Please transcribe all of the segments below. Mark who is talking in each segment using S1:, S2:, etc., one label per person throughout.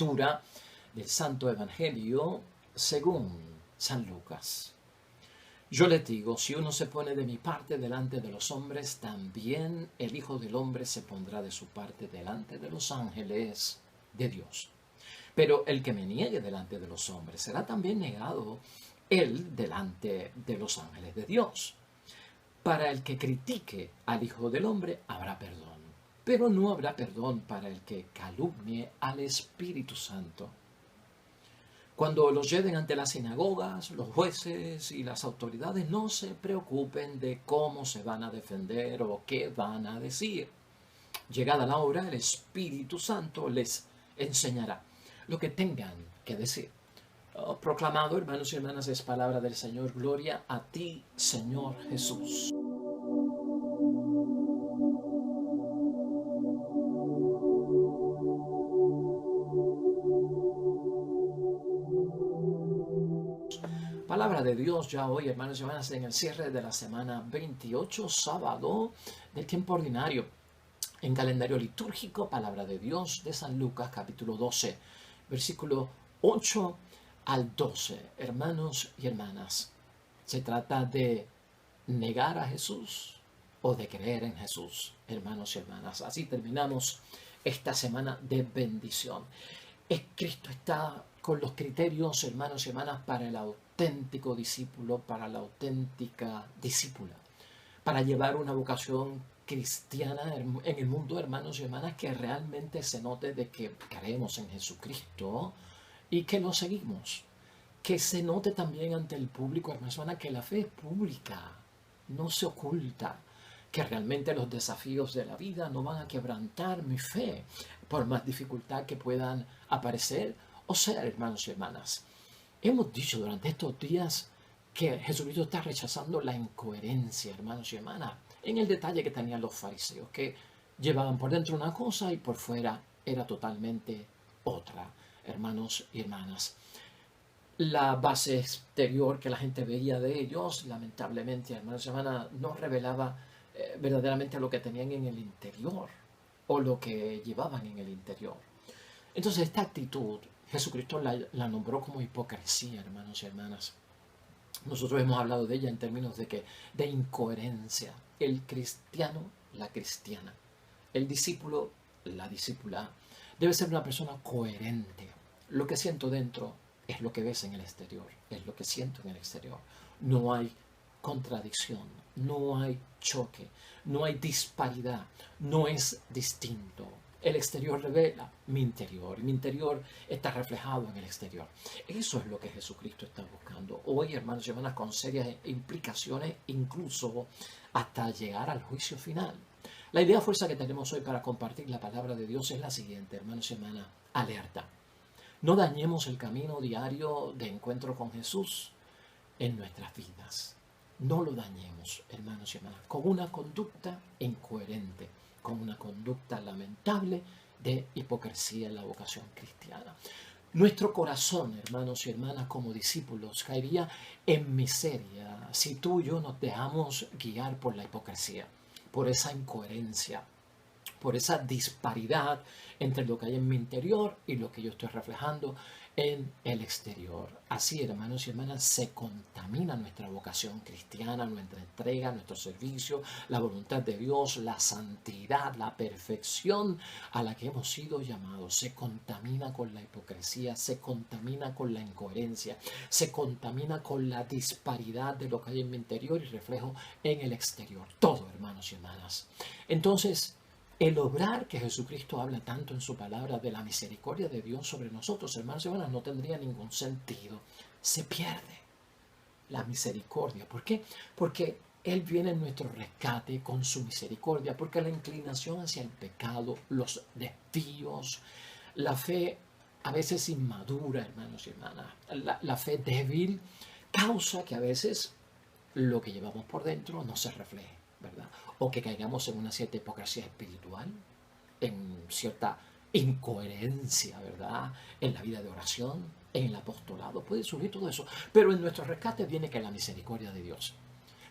S1: lectura del Santo Evangelio según San Lucas. Yo les digo, si uno se pone de mi parte delante de los hombres, también el Hijo del Hombre se pondrá de su parte delante de los ángeles de Dios. Pero el que me niegue delante de los hombres será también negado él delante de los ángeles de Dios. Para el que critique al Hijo del Hombre habrá perdón, pero no habrá perdón para el que calumnie al Espíritu Santo. Cuando los lleven ante las sinagogas, los jueces y las autoridades, no se preocupen de cómo se van a defender o qué van a decir. Llegada la hora, el Espíritu Santo les enseñará lo que tengan que decir. Proclamado, hermanos y hermanas, es palabra del Señor. Gloria a ti, Señor Jesús. Palabra de Dios ya hoy, hermanos y hermanas, en el cierre de la semana 28, sábado del tiempo ordinario. En calendario litúrgico, palabra de Dios de San Lucas, capítulo 12, versículo 8 al 12. Hermanos y hermanas, se trata de negar a Jesús o de creer en Jesús, hermanos y hermanas. Así terminamos esta semana de bendición. Cristo está con los criterios, hermanos y hermanas, para el auténtico discípulo, para la auténtica discípula, para llevar una vocación cristiana en el mundo, hermanos y hermanas, que realmente se note de que creemos en Jesucristo y que lo seguimos. Que se note también ante el público, hermanos y hermanas, que la fe es pública, no se oculta, que realmente los desafíos de la vida no van a quebrantar mi fe, por más dificultad que puedan aparecer o ser, hermanos y hermanas. Hemos dicho durante estos días que Jesucristo está rechazando la incoherencia, hermanos y hermanas, en el detalle que tenían los fariseos, que llevaban por dentro una cosa y por fuera era totalmente otra, hermanos y hermanas. La base exterior que la gente veía de ellos, lamentablemente, hermanos y hermanas, no revelaba verdaderamente lo que tenían en el interior o lo que llevaban en el interior. Entonces esta actitud Jesucristo la nombró como hipocresía, hermanos y hermanas. Nosotros hemos hablado de ella en términos de incoherencia. El cristiano, la cristiana. El discípulo, la discípula. Debe ser una persona coherente. Lo que siento dentro es lo que ves en el exterior. Es lo que siento en el exterior. No hay contradicción. No hay choque. No hay disparidad. No es distinto. El exterior revela mi interior. Mi interior está reflejado en el exterior. Eso es lo que Jesucristo está buscando. Hoy, hermanos y hermanas, con serias implicaciones, incluso hasta llegar al juicio final. La idea fuerza que tenemos hoy para compartir la palabra de Dios es la siguiente, hermanos y hermanas. Alerta. No dañemos el camino diario de encuentro con Jesús en nuestras vidas. No lo dañemos, hermanos y hermanas, con una conducta incoherente, con una conducta lamentable de hipocresía en la vocación cristiana. Nuestro corazón, hermanos y hermanas, como discípulos, caería en miseria si tú y yo nos dejamos guiar por la hipocresía, por esa incoherencia, por esa disparidad entre lo que hay en mi interior y lo que yo estoy reflejando en el exterior. Así, hermanos y hermanas, se contamina nuestra vocación cristiana, nuestra entrega, nuestro servicio, la voluntad de Dios, la santidad, la perfección a la que hemos sido llamados. Se contamina con la hipocresía, se contamina con la incoherencia, se contamina con la disparidad de lo que hay en mi interior y reflejo en el exterior. Todo, hermanos y hermanas. Entonces, el obrar que Jesucristo habla tanto en su palabra de la misericordia de Dios sobre nosotros, hermanos y hermanas, no tendría ningún sentido. Se pierde la misericordia. ¿Por qué? Porque Él viene en nuestro rescate con su misericordia, porque la inclinación hacia el pecado, los desvíos, la fe a veces inmadura, hermanos y hermanas, la fe débil, causa que a veces lo que llevamos por dentro no se refleje, ¿verdad? O que caigamos en una cierta hipocresía espiritual, en cierta incoherencia, ¿verdad? En la vida de oración, en el apostolado, puede surgir todo eso. Pero en nuestro rescate viene que la misericordia de Dios.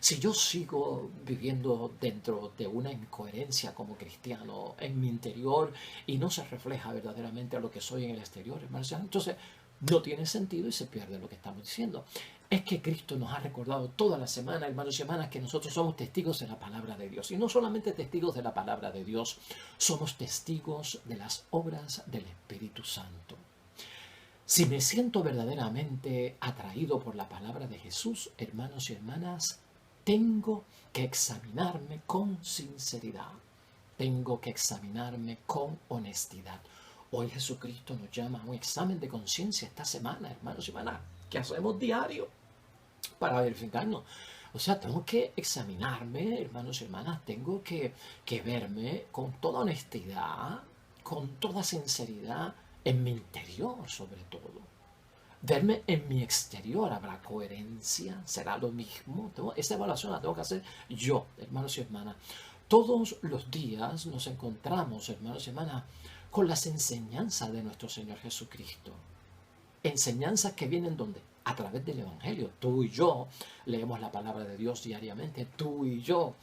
S1: Si yo sigo viviendo dentro de una incoherencia como cristiano en mi interior y no se refleja verdaderamente a lo que soy en el exterior, hermanos, entonces no tiene sentido y se pierde lo que estamos diciendo. Es que Cristo nos ha recordado toda la semana, hermanos y hermanas, que nosotros somos testigos de la palabra de Dios. Y no solamente testigos de la palabra de Dios, somos testigos de las obras del Espíritu Santo. Si me siento verdaderamente atraído por la palabra de Jesús, hermanos y hermanas, tengo que examinarme con sinceridad. Tengo que examinarme con honestidad. Hoy Jesucristo nos llama a un examen de conciencia esta semana, hermanos y hermanas, que hacemos diario para verificarnos. O sea, tengo que examinarme, hermanos y hermanas, tengo que verme con toda honestidad, con toda sinceridad, en mi interior sobre todo. Verme en mi exterior, ¿habrá coherencia? ¿Será lo mismo? Esta evaluación la tengo que hacer yo, hermanos y hermanas. Todos los días nos encontramos, hermanos y hermanas, con las enseñanzas de nuestro Señor Jesucristo. Enseñanzas que vienen ¿dónde? A través del Evangelio. Tú y yo leemos la palabra de Dios diariamente. Tú y yo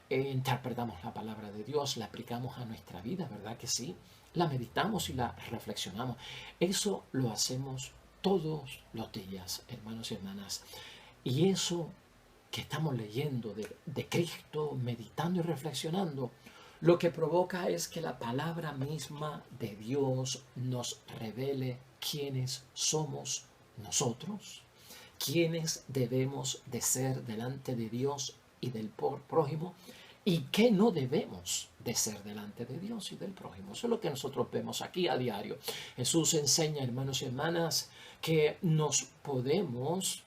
S1: interpretamos la palabra de Dios, la aplicamos a nuestra vida, ¿verdad que sí? La meditamos y la reflexionamos. Eso lo hacemos todos los días, hermanos y hermanas. Y eso que estamos leyendo de Cristo, meditando y reflexionando, lo que provoca es que la palabra misma de Dios nos revele quiénes somos nosotros, quiénes debemos de ser delante de Dios y del prójimo, y qué no debemos de ser delante de Dios y del prójimo. Eso es lo que nosotros vemos aquí a diario. Jesús enseña, hermanos y hermanas, que nos podemos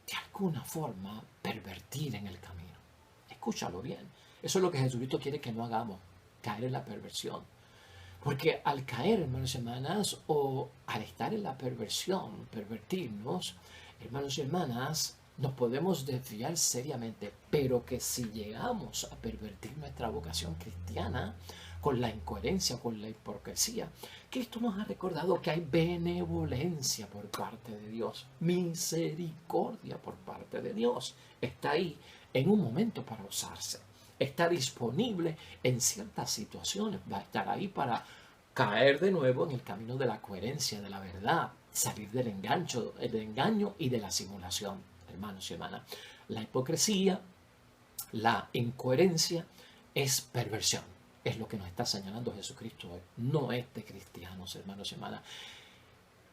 S1: de alguna forma pervertir en el camino. Escúchalo bien. Eso es lo que Jesucristo quiere que no hagamos, caer en la perversión. Porque al caer, hermanos y hermanas, o al estar en la perversión, pervertirnos, hermanos y hermanas, nos podemos desviar seriamente, pero que si llegamos a pervertir nuestra vocación cristiana con la incoherencia, con la hipocresía, Cristo nos ha recordado que hay benevolencia por parte de Dios, misericordia por parte de Dios. Está ahí en un momento para usarse. Está disponible en ciertas situaciones. Va a estar ahí para caer de nuevo en el camino de la coherencia, de la verdad, salir del engaño y de la simulación, hermanos y hermanas. La hipocresía, la incoherencia es perversión. Es lo que nos está señalando Jesucristo hoy. No es de cristianos, hermanos y hermanas.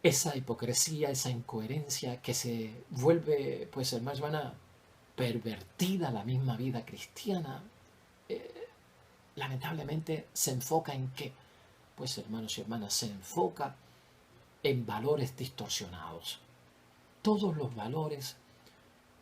S1: Esa hipocresía, esa incoherencia que se vuelve, pues, hermanos y hermanas, pervertida la misma vida cristiana, lamentablemente se enfoca en qué, pues, hermanos y hermanas, se enfoca en valores distorsionados. Todos los valores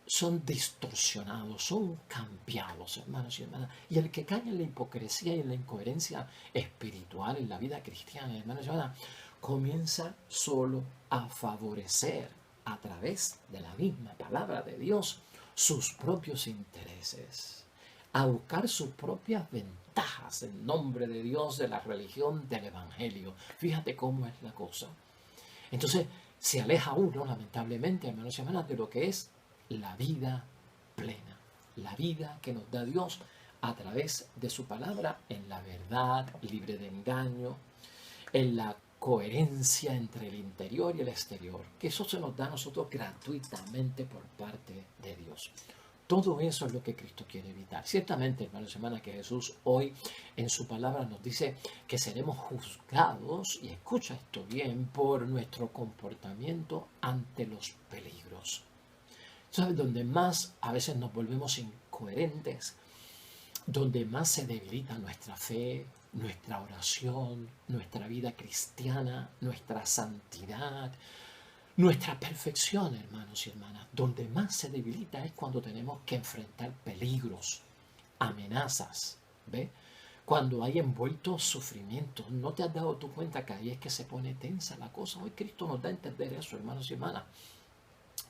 S1: son distorsionados, son cambiados, hermanos y hermanas. Y el que cae en la hipocresía y en la incoherencia espiritual en la vida cristiana, hermanos y hermanas, comienza solo a favorecer a través de la misma palabra de Dios sus propios intereses, a buscar sus propias ventajas en nombre de Dios, de la religión, del evangelio. Fíjate cómo es la cosa. Entonces se aleja uno, lamentablemente, hermanos y hermanas, de lo que es la vida plena, la vida que nos da Dios a través de su palabra, en la verdad, libre de engaño, en la coherencia entre el interior y el exterior, que eso se nos da a nosotros gratuitamente por parte de Dios. Todo eso es lo que Cristo quiere evitar. Ciertamente, hermanos y hermanas, que Jesús hoy en su palabra nos dice que seremos juzgados, y escucha esto bien, por nuestro comportamiento ante los peligros. ¿Sabes? Donde más a veces nos volvemos incoherentes, donde más se debilita nuestra fe, nuestra oración, nuestra vida cristiana, nuestra santidad, nuestra perfección, hermanos y hermanas. Donde más se debilita es cuando tenemos que enfrentar peligros, amenazas, ¿ve? Cuando hay envueltos sufrimientos. ¿No te has dado tu cuenta que ahí es que se pone tensa la cosa? Hoy Cristo nos da a entender eso, hermanos y hermanas.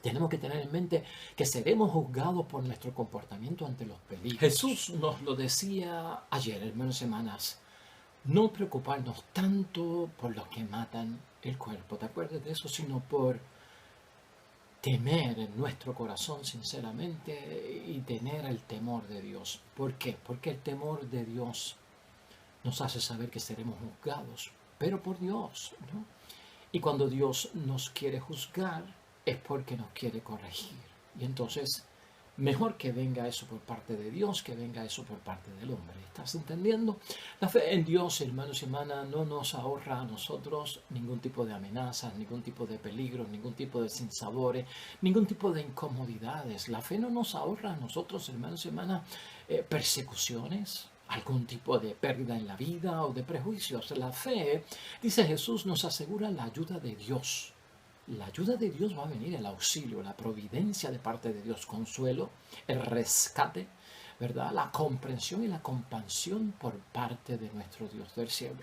S1: Tenemos que tener en mente que seremos juzgados por nuestro comportamiento ante los peligros. Jesús nos lo decía ayer, hermanos y hermanas. No preocuparnos tanto por los que matan el cuerpo, ¿te acuerdas de eso? Sino por temer en nuestro corazón sinceramente y tener el temor de Dios. ¿Por qué? Porque el temor de Dios nos hace saber que seremos juzgados, pero por Dios, ¿no? Y cuando Dios nos quiere juzgar es porque nos quiere corregir. Y entonces, mejor que venga eso por parte de Dios que venga eso por parte del hombre. ¿Estás entendiendo? La fe en Dios, hermanos y hermanas, no nos ahorra a nosotros ningún tipo de amenazas, ningún tipo de peligros, ningún tipo de sinsabores, ningún tipo de incomodidades. La fe no nos ahorra a nosotros, hermanos y hermanas, persecuciones, algún tipo de pérdida en la vida o de prejuicios. La fe, dice Jesús, nos asegura la ayuda de Dios. La ayuda de Dios va a venir, el auxilio, la providencia de parte de Dios, consuelo, el rescate, ¿verdad? La comprensión y la compasión por parte de nuestro Dios del cielo.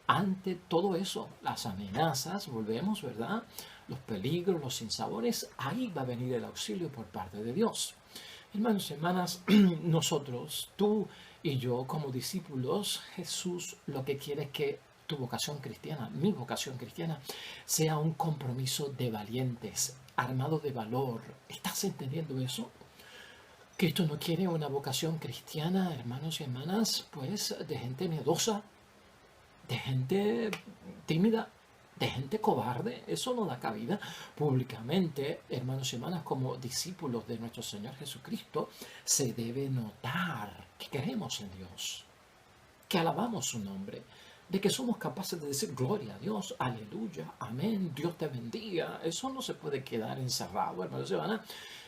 S1: Ante todo eso, las amenazas, volvemos, ¿verdad? Los peligros, los sinsabores, ahí va a venir el auxilio por parte de Dios. Hermanos y hermanas, nosotros, tú y yo como discípulos, Jesús lo que quiere es que tu vocación cristiana, mi vocación cristiana, sea un compromiso de valientes, armado de valor. ¿Estás entendiendo eso? Cristo no quiere una vocación cristiana, hermanos y hermanas, pues de gente miedosa, de gente tímida, de gente cobarde. Eso no da cabida. Públicamente, hermanos y hermanas, como discípulos de nuestro Señor Jesucristo, se debe notar que creemos en Dios, que alabamos su nombre, de que somos capaces de decir gloria a Dios, aleluya, amén, Dios te bendiga. Eso no se puede quedar encerrado, hermanos y hermanas.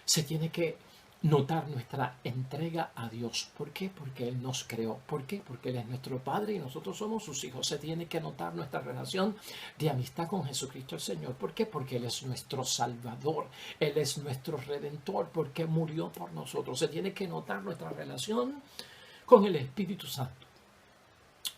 S1: Se tiene que notar nuestra entrega a Dios. ¿Por qué? Porque Él nos creó. ¿Por qué? Porque Él es nuestro Padre y nosotros somos sus hijos. Se tiene que notar nuestra relación de amistad con Jesucristo el Señor. ¿Por qué? Porque Él es nuestro Salvador. Él es nuestro Redentor, porque murió por nosotros. Se tiene que notar nuestra relación con el Espíritu Santo.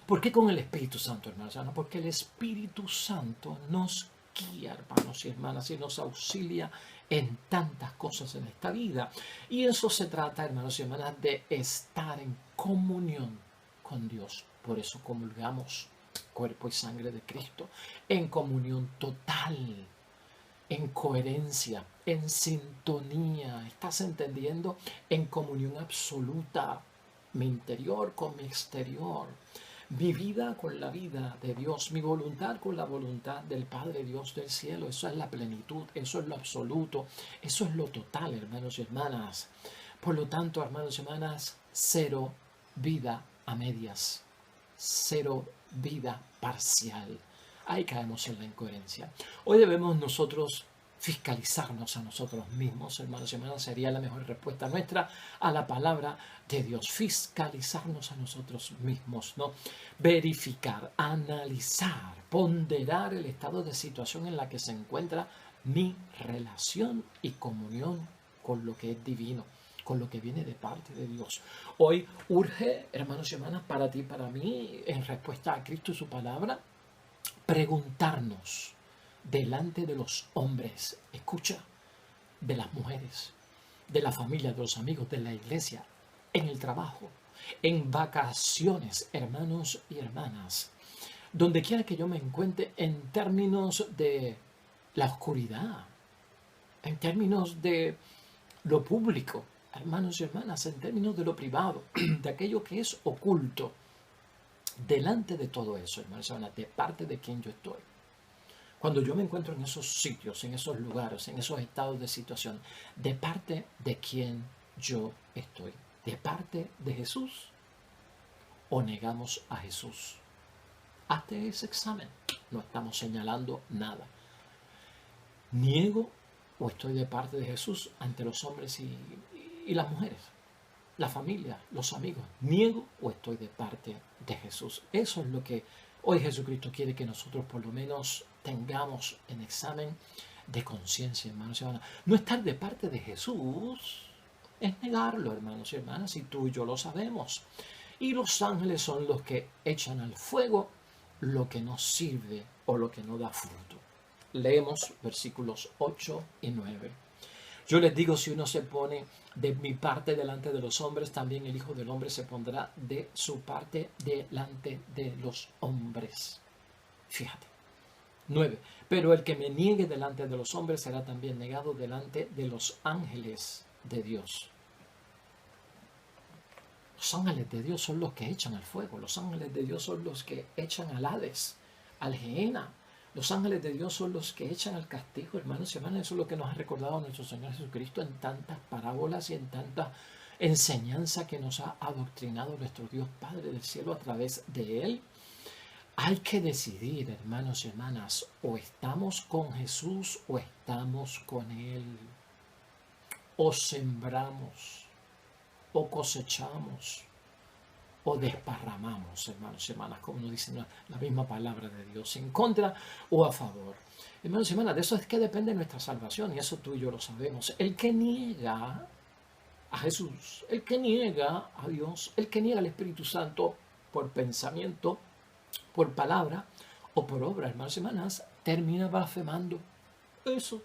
S1: ¿Por qué con el Espíritu Santo, hermanos? Porque el Espíritu Santo nos guía, hermanos y hermanas, y nos auxilia en tantas cosas en esta vida. Y eso se trata, hermanos y hermanas, de estar en comunión con Dios. Por eso comulgamos cuerpo y sangre de Cristo, en comunión total, en coherencia, en sintonía. ¿Estás entendiendo? En comunión absoluta, mi interior con mi exterior. Mi vida con la vida de Dios, mi voluntad con la voluntad del Padre Dios del cielo. Eso es la plenitud, eso es lo absoluto, eso es lo total, hermanos y hermanas. Por lo tanto, hermanos y hermanas, cero vida a medias, cero vida parcial. Ahí caemos en la incoherencia. Hoy debemos nosotros fiscalizarnos a nosotros mismos, hermanos y hermanas. Sería la mejor respuesta nuestra a la palabra de Dios. Fiscalizarnos a nosotros mismos, ¿no? Verificar, analizar, ponderar el estado de situación en la que se encuentra mi relación y comunión con lo que es divino, con lo que viene de parte de Dios. Hoy urge, hermanos y hermanas, para ti y para mí, en respuesta a Cristo y su palabra, preguntarnos delante de los hombres, escucha, de las mujeres, de la familia, de los amigos, de la iglesia, en el trabajo, en vacaciones, hermanos y hermanas, donde quiera que yo me encuentre, en términos de la oscuridad, en términos de lo público, hermanos y hermanas, en términos de lo privado, de aquello que es oculto, delante de todo eso, hermanos y hermanas, de parte de quien yo estoy. Cuando yo me encuentro en esos sitios, en esos lugares, en esos estados de situación, de parte de quien yo estoy, de parte de Jesús, o negamos a Jesús. Hazte ese examen. No estamos señalando nada. ¿Niego o estoy de parte de Jesús ante los hombres y las mujeres? La familia, los amigos. ¿Niego o estoy de parte de Jesús? Eso es lo que hoy Jesucristo quiere que nosotros por lo menos tengamos en examen de conciencia, hermanos y hermanas. No estar de parte de Jesús es negarlo, hermanos y hermanas, y tú y yo lo sabemos. Y los ángeles son los que echan al fuego lo que no sirve o lo que no da fruto. Leemos versículos 8 y 9. Yo les digo, si uno se pone de mi parte delante de los hombres, también el Hijo del Hombre se pondrá de su parte delante de los hombres. Fíjate, 9. Pero el que me niegue delante de los hombres será también negado delante de los ángeles de Dios. Los ángeles de Dios son los que echan al fuego. Los ángeles de Dios son los que echan al Hades, al Gehenna. Los ángeles de Dios son los que echan al castigo, hermanos y hermanas. Eso es lo que nos ha recordado nuestro Señor Jesucristo en tantas parábolas y en tanta enseñanza que nos ha adoctrinado nuestro Dios Padre del cielo a través de Él. Hay que decidir, hermanos y hermanas, o estamos con Jesús o estamos con Él. O sembramos, o cosechamos, o desparramamos, hermanos y hermanas, como nos dice la misma palabra de Dios, en contra o a favor. Hermanos y hermanas, de eso es que depende nuestra salvación, y eso tú y yo lo sabemos. El que niega a Jesús, el que niega a Dios, el que niega al Espíritu Santo por pensamiento, por palabra o por obra, hermanos y hermanas, termina blasfemando. Eso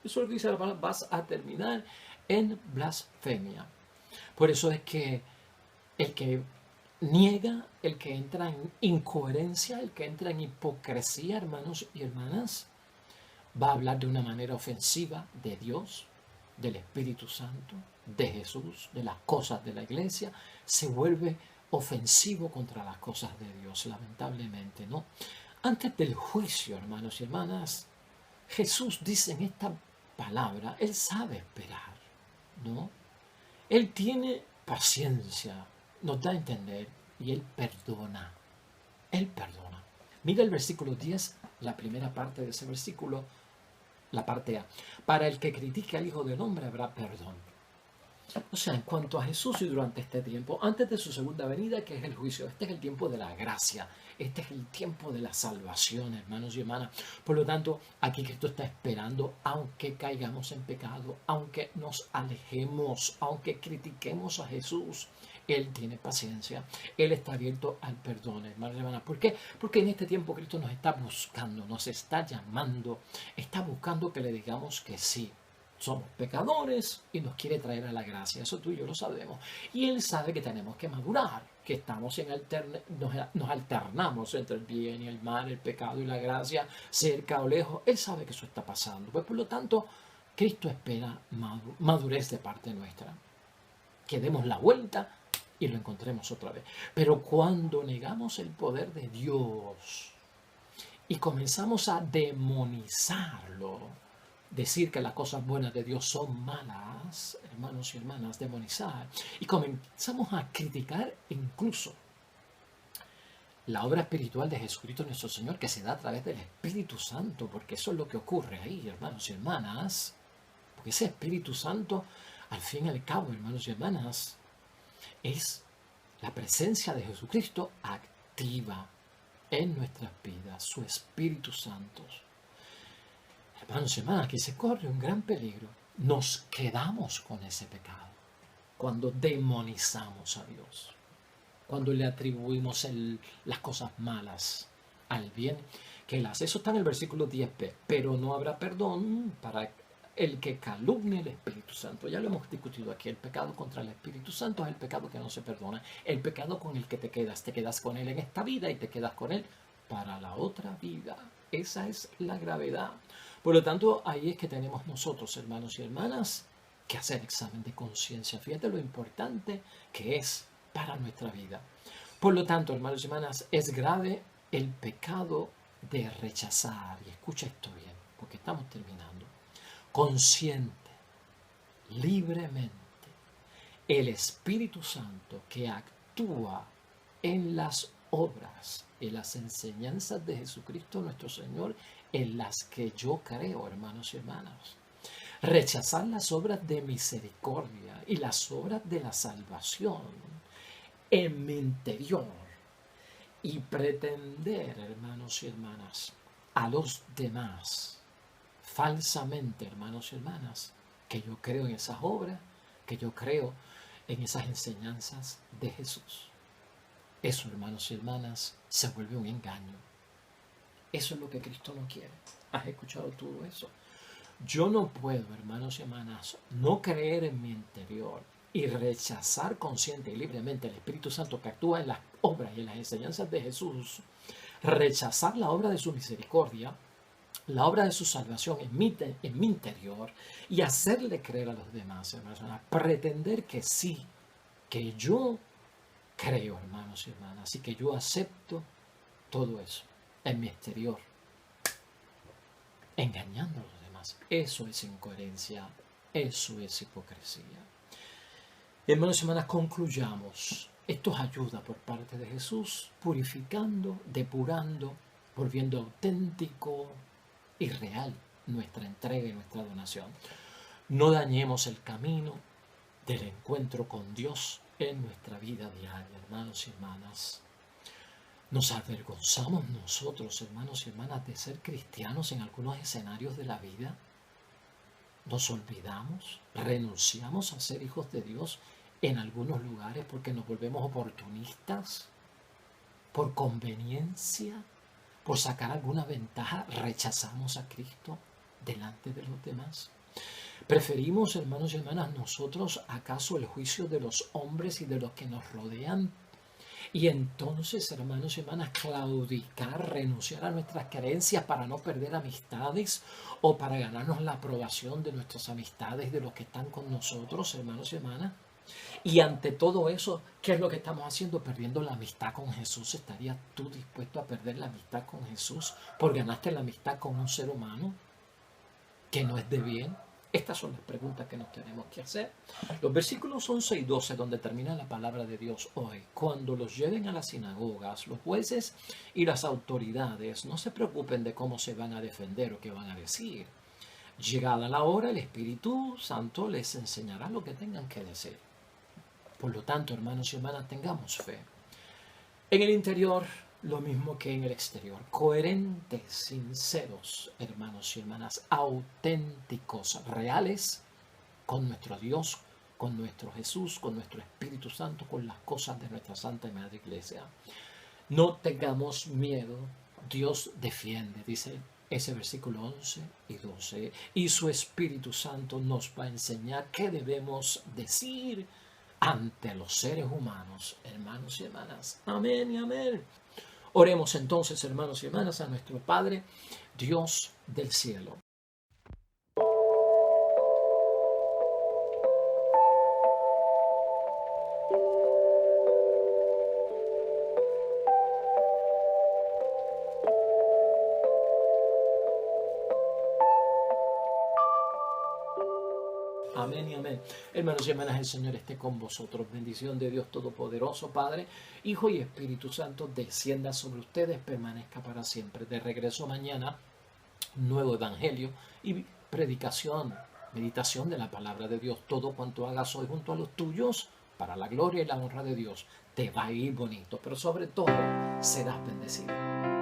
S1: es lo que dice la palabra, vas a terminar en blasfemia. Por eso es que el que niega, el que entra en incoherencia, el que entra en hipocresía, hermanos y hermanas, va a hablar de una manera ofensiva de Dios, del Espíritu Santo, de Jesús, de las cosas de la iglesia, se vuelve ofensivo contra las cosas de Dios, lamentablemente, ¿no? Antes del juicio, hermanos y hermanas, Jesús dice en esta palabra, Él sabe esperar, ¿no? Él tiene paciencia, nos da a entender, y Él perdona. Él perdona. Mira el versículo 10, la primera parte de ese versículo, la parte A. Para el que critique al Hijo del Hombre habrá perdón. O sea, en cuanto a Jesús y durante este tiempo, antes de su segunda venida, que es el juicio, este es el tiempo de la gracia, este es el tiempo de la salvación, hermanos y hermanas. Por lo tanto, aquí Cristo está esperando, aunque caigamos en pecado, aunque nos alejemos, aunque critiquemos a Jesús, Él tiene paciencia, Él está abierto al perdón, hermanos y hermanas. ¿Por qué? Porque en este tiempo Cristo nos está buscando, nos está llamando, está buscando que le digamos que sí. Somos pecadores y nos quiere traer a la gracia. Eso tú y yo lo sabemos. Y Él sabe que tenemos que madurar, que estamos nos alternamos entre el bien y el mal, el pecado y la gracia, cerca o lejos. Él sabe que eso está pasando. Pues por lo tanto, Cristo espera madurez de parte nuestra. Que demos la vuelta y lo encontremos otra vez. Pero cuando negamos el poder de Dios y comenzamos a demonizarlo, decir que las cosas buenas de Dios son malas, hermanos y hermanas, demonizar, y comenzamos a criticar incluso la obra espiritual de Jesucristo nuestro Señor, que se da a través del Espíritu Santo, porque eso es lo que ocurre ahí, hermanos y hermanas, porque ese Espíritu Santo, al fin y al cabo, hermanos y hermanas, es la presencia de Jesucristo activa en nuestras vidas, su Espíritu Santo. Hermanos y hermanas, aquí se corre un gran peligro. Nos quedamos con ese pecado cuando demonizamos a Dios, cuando le atribuimos las cosas malas al bien que Él hace. Eso está en el versículo 10b. Pero no habrá perdón para el que calumnie el Espíritu Santo. Ya lo hemos discutido aquí. El pecado contra el Espíritu Santo es el pecado que no se perdona. El pecado con el que te quedas con Él en esta vida y te quedas con Él para la otra vida. Esa es la gravedad. Por lo tanto, ahí es que tenemos nosotros, hermanos y hermanas, que hacer examen de conciencia. Fíjate lo importante que es para nuestra vida. Por lo tanto, hermanos y hermanas, es grave el pecado de rechazar, y escucha esto bien, porque estamos terminando, consciente, libremente, el Espíritu Santo que actúa en las obras, en las enseñanzas de Jesucristo nuestro Señor, en las que yo creo, hermanos y hermanas. Rechazar las obras de misericordia y las obras de la salvación en mi interior y pretender, hermanos y hermanas, a los demás, falsamente, hermanos y hermanas, que yo creo en esas obras, que yo creo en esas enseñanzas de Jesús. Eso, hermanos y hermanas, se vuelve un engaño. Eso es lo que Cristo no quiere. ¿Has escuchado todo eso? Yo no puedo, hermanos y hermanas, no creer en mi interior y rechazar consciente y libremente el Espíritu Santo que actúa en las obras y en las enseñanzas de Jesús, rechazar la obra de su misericordia la obra de su salvación en mi interior y hacerle creer a los demás, hermanos, pretender que sí, que yo creo, hermanos y hermanas, y que yo acepto todo eso en mi exterior, engañando a los demás. Eso es incoherencia, eso es hipocresía. Hermanos y hermanas, concluyamos. Esto es ayuda por parte de Jesús, purificando, depurando, volviendo auténtico y real nuestra entrega y nuestra donación. No dañemos el camino del encuentro con Dios en nuestra vida diaria, hermanos y hermanas. Nos avergonzamos nosotros, hermanos y hermanas, de ser cristianos en algunos escenarios de la vida. Nos olvidamos, renunciamos a ser hijos de Dios en algunos lugares porque nos volvemos oportunistas, por conveniencia, por sacar alguna ventaja, rechazamos a Cristo delante de los demás. ¿Preferimos, hermanos y hermanas, nosotros acaso el juicio de los hombres y de los que nos rodean? Y entonces, hermanos y hermanas, claudicar, renunciar a nuestras creencias para no perder amistades o para ganarnos la aprobación de nuestras amistades, de los que están con nosotros, hermanos y hermanas. Y ante todo eso, ¿qué es lo que estamos haciendo? Perdiendo la amistad con Jesús. ¿Estarías tú dispuesto a perder la amistad con Jesús por ganarte la amistad con un ser humano que no es de bien? Estas son las preguntas que nos tenemos que hacer. Los versículos 11 y 12, donde termina la palabra de Dios hoy. Cuando los lleven a las sinagogas, los jueces y las autoridades no se preocupen de cómo se van a defender o qué van a decir. Llegada la hora, el Espíritu Santo les enseñará lo que tengan que decir. Por lo tanto, hermanos y hermanas, tengamos fe. En el interior, lo mismo que en el exterior. Coherentes, sinceros, hermanos y hermanas, auténticos, reales con nuestro Dios, con nuestro Jesús, con nuestro Espíritu Santo, con las cosas de nuestra Santa y Madre Iglesia. No tengamos miedo, Dios defiende, dice ese versículo 11 y 12. Y su Espíritu Santo nos va a enseñar qué debemos decir ante los seres humanos, hermanos y hermanas. Amén y amén. Oremos entonces, hermanos y hermanas, a nuestro Padre, Dios del cielo. Amén y amén. Hermanos y hermanas, el Señor esté con vosotros. Bendición de Dios Todopoderoso, Padre, Hijo y Espíritu Santo, descienda sobre ustedes, permanezca para siempre. De regreso mañana, nuevo evangelio y predicación, meditación de la palabra de Dios. Todo cuanto hagas hoy junto a los tuyos, para la gloria y la honra de Dios, te va a ir bonito, pero sobre todo serás bendecido.